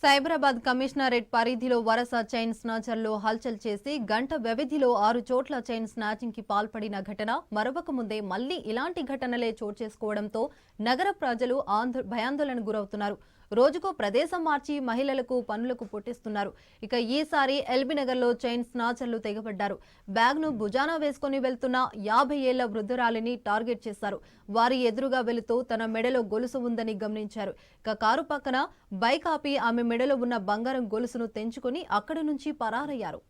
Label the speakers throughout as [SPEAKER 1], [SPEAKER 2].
[SPEAKER 1] Cyberabad commissionerate పరిధిలో వరుస chain స్నాచర్లు హల్చల్ చేసి గంట వ్యవధిలో 6 చోట్ల చైన్ స్నాచింగ్ కి పాల్పడిన ఘటన మరొక ముందే మళ్లీ ఇలాంటి ఘటనలే చోటు చేసుకోవడంతో నగర ప్రజలు భయాందోళనకు గురవుతున్నారు. రోజుకో ప్రదేశం మార్చి మహిళలకు పనులకు పుట్టిస్తున్నారు. ఇక ఈసారి ఎల్బీనగర్లో చైన్ స్నాచర్లు తెగబడ్డారు. బ్యాగ్ను భుజాన వేసుకుని వెళ్తున్న 50 ఏళ్ల వృద్ధురాలిని టార్గెట్ చేశారు. వారి ఎదురుగా వెళుతూ తన మెడలో గొలుసు ఉందని గమనించారు. ఇక కారు పక్కన బైక్ ఆపి ఆమె మెడలో ఉన్న బంగారం గొలుసును తెంచుకుని అక్కడి నుంచి పరారయ్యారు.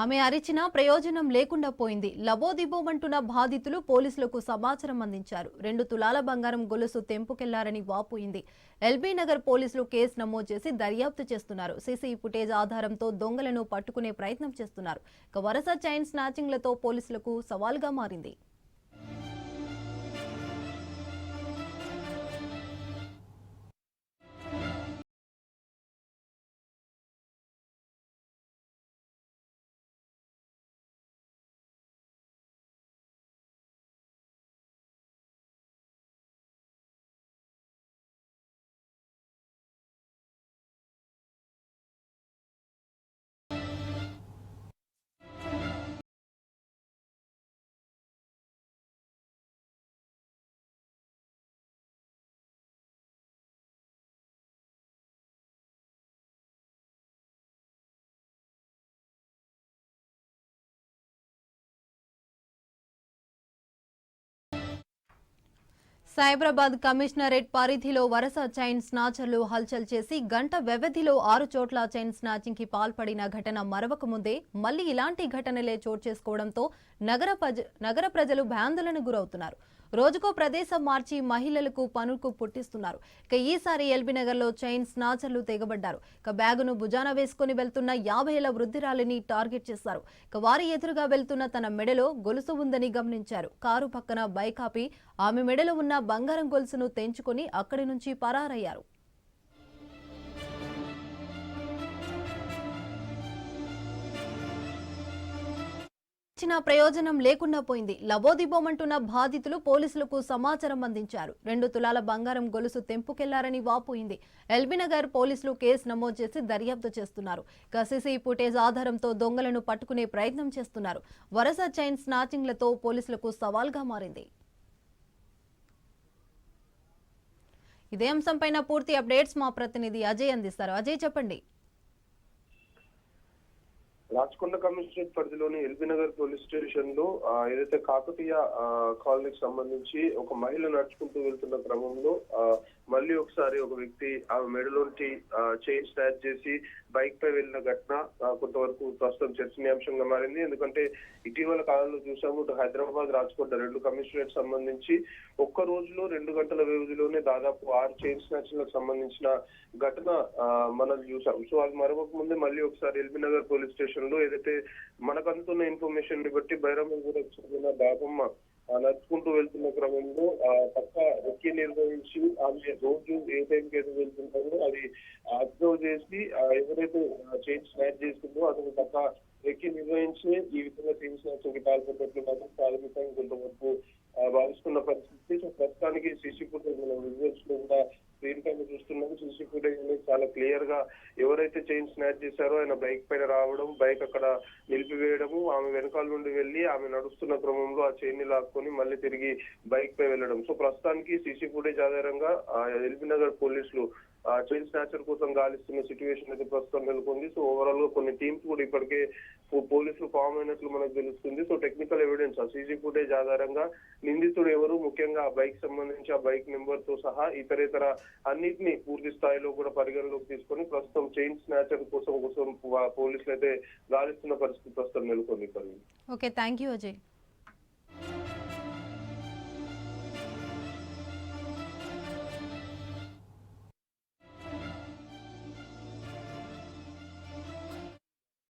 [SPEAKER 1] ఆమె అరిచినా ప్రయోజనం లేకుండా పోయింది. లబోదిబోమంటున్న బాధితులు పోలీసులకు సమాచారం అందించారు. 2 తులాల బంగారం గొలుసు తెంపుకెళ్లారని వాపోయింది. ఎల్బీనగర్ పోలీసులు కేసు నమోదు చేసి దర్యాప్తు చేస్తున్నారు. సీసీ ఫుటేజ్ ఆధారంతో దొంగలను పట్టుకునే ప్రయత్నం చేస్తున్నారు. ఇక వరుస చైన్ స్నాచింగ్లతో పోలీసులకు సవాల్గా మారింది. సైబరాబాద్ కమిషనరేట్ పరిధిలో వరుస చైన్ స్నాచర్లు హల్చల్ చేసి గంట వ్యవధిలో 6 చోట్ల చైన్ స్నాచింగ్ కి పాల్పడిన ఘటన మరొక ముందే మళ్లీ ఇలాంటి ఘటనలే చోటు చేసుకోవడంతో నగర ప్రజలు భయాందోళనకు గురవుతున్నారు. రోజుకో ప్రదేశం మార్చి మహిళలకు పనులకు పుట్టిస్తున్నారు. ఇక ఈసారి ఎల్బీనగర్లో చైన్ స్నాచర్లు తెగబడ్డారు. ఇక బ్యాగును భుజాన వేసుకుని వెళ్తున్న 50 ఏళ్ల వృద్ధురాలిని టార్గెట్ చేశారు. ఇక వారి ఎదురుగా వెళ్తున్న తన మెడలో గొలుసు ఉందని గమనించారు. కారు పక్కన బైక్ ఆపి ఆమె మెడలో ఉన్న బంగారం గొలుసును తెంచుకుని అక్కడి నుంచి పరారయ్యారు. ఇచ్చిన ప్రయోజనం లేకుండా పోయింది. లబోదిబోమంటున్న బాధితులు పోలీసులకు సమాచారం అందించారు. 2 తులాల బంగారం గొలుసు తెంపుకెళ్లారని వాపోయింది. ఎల్బీనగర్ పోలీసులు కేసు నమోదు చేసి దర్యాప్తు చేస్తున్నారు. సీసీ ఫుటేజ్ ఆధారంతో దొంగలను పట్టుకునే ప్రయత్నం చేస్తున్నారు. వరుస చైన్ స్నాచింగ్లతో పోలీసులకు సవాల్గా మారింది. ఇదే అంశంపైన పూర్తి అప్డేట్స్ మా ప్రతినిధి అజయ్ అందిస్తారు. అజయ్, చెప్పండి.
[SPEAKER 2] రాచకొండ కమిషనరేట్ పరిధిలోని ఎల్బీనగర్ పోలీస్ స్టేషన్ లో ఏదైతే కాకతీయ కాలనీకి సంబంధించి ఒక మహిళ నడుచుకుంటూ వెళ్తున్న క్రమంలో మళ్ళీ ఒకసారి ఒక వ్యక్తి ఆమె మెడలోంటి చైన్ స్నాచ్ చేసి బైక్ పై వెళ్లిన ఘటన కొంతవరకు ప్రస్తుతం చర్చనీయాంశంగా మారింది. ఎందుకంటే ఇటీవల కాలంలో చూసాము, హైదరాబాద్ రాచకొండ 2 కమిషనరేట్ సంబంధించి ఒక్క రోజులో 2 గంటల వ్యవధిలోనే దాదాపు 6 చైన్ స్నాచ్లకు సంబంధించిన ఘటన మనం చూసాం. సో అది మరొక ముందే మళ్ళీ ఒకసారి ఎల్బీనగర్ పోలీస్ స్టేషన్ లో ఏదైతే మనకు అందుతున్న ఇన్ఫర్మేషన్ ని బట్టి బైరమ్మగూడకు చెందిన బాబమ్మ నడుచుకుంటూ వెళ్తున్న క్రమంలో పక్క రెక్కి నిర్వహించి ఆమె రోజు ఏ టైంకి అయితే వెళ్తుంటారో అది అబ్జర్వ్ చేసి ఎవరైతే చైన్ స్నాచ్ చేస్తుందో అతను పక్క రెక్కి నిర్వహించి ఈ విధంగా చైన్ స్నాచింగ్ కి పాల్పడినట్లు మాత్రం ప్రాథమికంగా కొంతవరకు భావిస్తున్న పరిస్థితి. సో ప్రస్తుతానికి సీసీ ఫుటేజ్ విజువల్స్ లో కూడా స్క్రీన్ పైన చూస్తున్నాం. సీసీ ఫుటేజ్ అనేది చాలా క్లియర్ గా ఎవరైతే చైన్ స్నాచ్ చేశారో ఆయన బైక్ పైన రావడం, బైక్ అక్కడ నిలిపివేయడము, ఆమె వెనకాల నుండి వెళ్లి ఆమె నడుస్తున్న క్రమంలో ఆ చైన్ ని లాక్కొని మళ్ళీ తిరిగి బైక్ పై వెళ్లడం. సో ప్రస్తుతానికి సీసీ ఫుటేజ్ ఆధారంగా ఎల్బీనగర్ పోలీసులు చైన్ స్నాచర్ కోసం గాలిస్తున్న సిచ్యువేషన్ అయితే ప్రస్తుతం నెలకొంది. సో ఓవరాల్ గా కొన్ని టీమ్స్ కూడా ఇప్పటికే పోలీసులు ఫామ్ అయినట్లు మనకు తెలుస్తుంది. సో టెక్నికల్ ఎవిడెన్స్ ఆ సీసీ ఫుటేజ్ ఆధారంగా నిందితుడు ఎవరు, ముఖ్యంగా ఆ బైక్ సంబంధించి ఆ బైక్ నెంబర్ తో సహా ఇతరేతర అన్నిటిని పూర్తి స్థాయిలో కూడా పరిగణలోకి తీసుకొని ప్రస్తుతం చైన్ స్నాచర్ కోసం పోలీసులు అయితే గాలిస్తున్న పరిస్థితి ప్రస్తుతం నెలకొంది.
[SPEAKER 1] Okay, thank you Ajay.